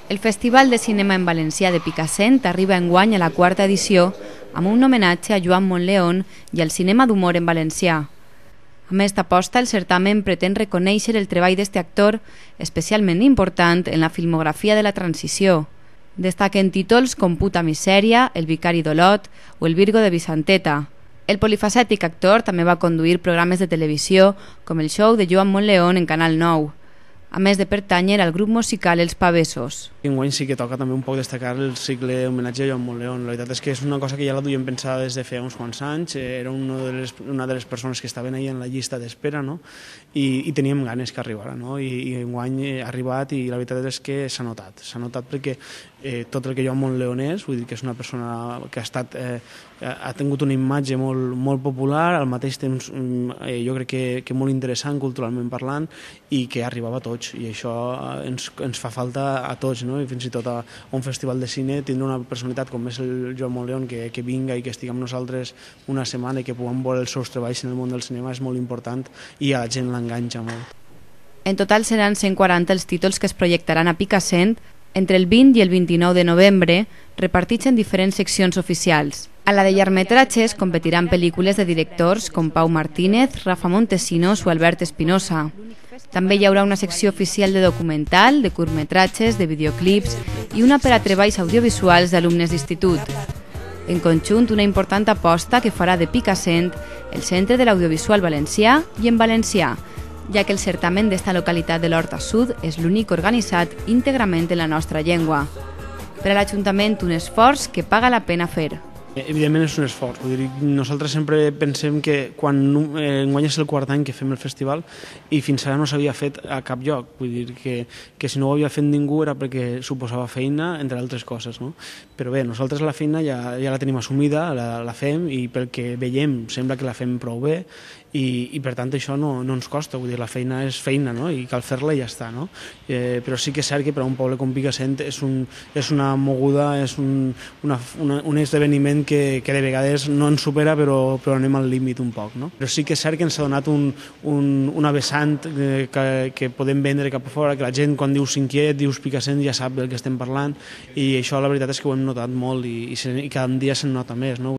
El Festival de Cinema en Valencià de Picassent arriba enguany a la quarta edició amb un homenatge a Joan Montleón i al cinema d'humor en valencià. Amb aquesta aposta, el certamen pretén reconèixer el treball d'aquest actor especialment important en la filmografia de la transició. Destaquen títols com Puta misèria, El vicari d'Olot o El Virgo de Vicenteta. El polifacètic actor també va conduir programes de televisió com el show de Joan Montleón en Canal 9, a més de pertànyer al grup musical Els Pavessos. Enguany sí que toca també un poc destacar el cicle homenatge a Joan Montleón. La veritat és que és una cosa que ja la duiem pensada des de fa uns quants anys, era una de les persones que estaven ahí en la llista d'espera, no? I teníem ganes que arribara, no? I enguany ha arribat i la veritat és que s'ha notat perquè tot el que Joan Montleón és, vull dir que és una persona que ha tingut una imatge molt popular, al mateix temps jo crec que molt interessant culturalment parlant i que arribava a tots, i això ens fa falta a tots, no? I fins i tot a un festival de cine tindre una personalitat com és el Joan Montleón que vinga i que estigui amb nosaltres una setmana i que puguem veure els seus treballs en el món del cinema és molt important i a la gent l'enganxa molt. En total seran 140 els títols que es projectaran a Picassent entre el 20 i el 29 de novembre, repartits en diferents seccions oficials. A la de llargmetratges competiran pel·lícules de directors com Pau Martínez, Rafa Montesinos o Albert Espinosa. També hi haurà una secció oficial de documental, de curtmetratges, de videoclips i una per a treballs audiovisuals d'alumnes d'institut. En conjunt, una important aposta que farà de Picassent el centre de l'audiovisual valencià i en valencià, ja que el certamen d'esta localitat de l'Horta Sud és l'únic organitzat íntegrament en la nostra llengua. Per a l'Ajuntament, un esforç que paga la pena fer. Evidentment és un esforç. Vull dir, nosaltres sempre pensem que quan enguany és el quart any que fem el festival i fins ara no s'havia fet a cap lloc. Vull dir que si no ho havia fet ningú era perquè suposava feina, entre altres coses, no? Però bé, nosaltres la feina ja la tenim assumida, la fem i pel que veiem sembla que la fem prou bé i per tant això no ens costa. Vull dir, la feina és feina, no? I cal fer-la i ja està, no? Però sí que és cert que per a un poble com Picassent és una moguda, és un esdeveniment que de vegades no ens supera però anem al límit un poc, no? Però sí que és cert que ens ha donat una vessant que podem vendre cap a fora, que la gent quan dius Inquiet, dius Picassent ja sap del que estem parlant i això la veritat és que ho hem notat molt i cada dia se'n nota més, no?